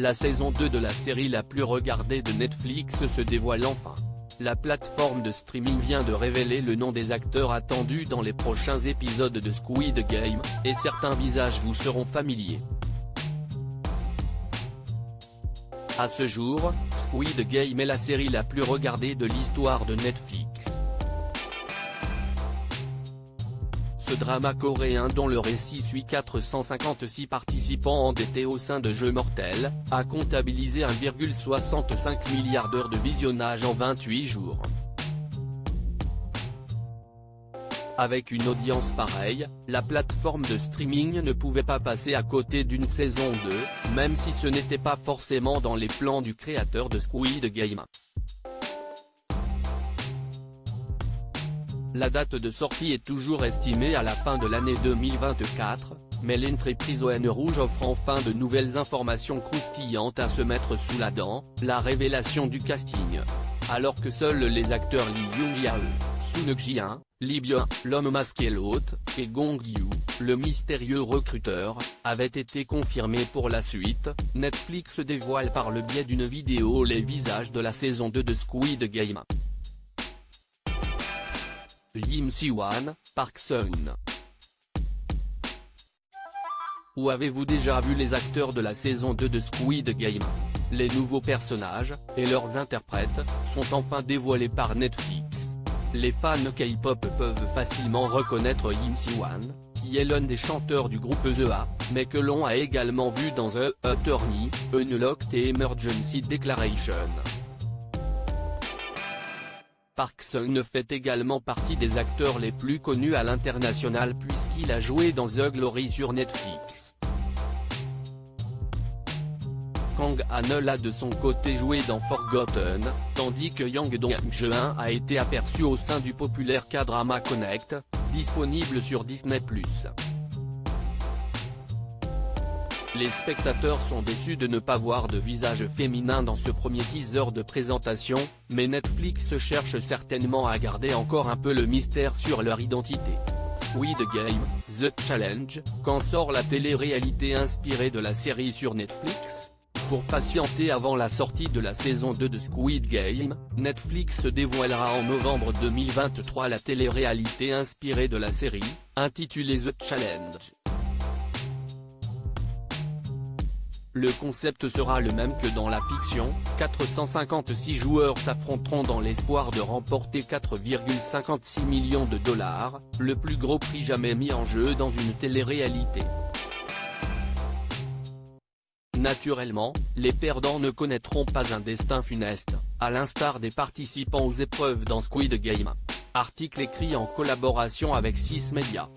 La saison 2 de la série la plus regardée de Netflix se dévoile enfin. La plateforme de streaming vient de révéler le nom des acteurs attendus dans les prochains épisodes de Squid Game, et certains visages vous seront familiers. À ce jour, Squid Game est la série la plus regardée de l'histoire de Netflix. Ce drama coréen dont le récit suit 456 participants endettés au sein de jeux mortels, a comptabilisé 1,65 milliard d'heures de visionnage en 28 jours. Avec une audience pareille, la plateforme de streaming ne pouvait pas passer à côté d'une saison 2, même si ce n'était pas forcément dans les plans du créateur de Squid Game. La date de sortie est toujours estimée à la fin de l'année 2024, mais l'entreprise ON Rouge offre enfin de nouvelles informations croustillantes à se mettre sous la dent, la révélation du casting. Alors que seuls les acteurs Lee Young-jae, Sung Ji-in, Lee Byung, l'homme masqué l'hôte, et Gong Yoo, le mystérieux recruteur, avaient été confirmés pour la suite, Netflix dévoile par le biais d'une vidéo les visages de la saison 2 de Squid Game. Lim Si-hwan, Park Seung. Où avez-vous déjà vu les acteurs de la saison 2 de Squid Game? Les nouveaux personnages, et leurs interprètes, sont enfin dévoilés par Netflix. Les fans K-pop peuvent facilement reconnaître Lim Si-hwan, qui est l'un des chanteurs du groupe The A, mais que l'on a également vu dans The Attorney, Unlocked et Emergency Declaration. Park Seung fait également partie des acteurs les plus connus à l'international puisqu'il a joué dans The Glory sur Netflix. Kang Han-neul a de son côté joué dans Forgotten, tandis que Yang Dong-jeon a été aperçu au sein du populaire K-drama Connect, disponible sur Disney+. Les spectateurs sont déçus de ne pas voir de visage féminin dans ce premier teaser de présentation, mais Netflix cherche certainement à garder encore un peu le mystère sur leur identité. Squid Game, The Challenge, quand sort la télé-réalité inspirée de la série sur Netflix? Pour patienter avant la sortie de la saison 2 de Squid Game, Netflix dévoilera en novembre 2023 la télé-réalité inspirée de la série, intitulée The Challenge. Le concept sera le même que dans la fiction, 456 joueurs s'affronteront dans l'espoir de remporter 4,56 millions de dollars, le plus gros prix jamais mis en jeu dans une télé-réalité. Naturellement, les perdants ne connaîtront pas un destin funeste, à l'instar des participants aux épreuves dans Squid Game. Article écrit en collaboration avec 6 Médias.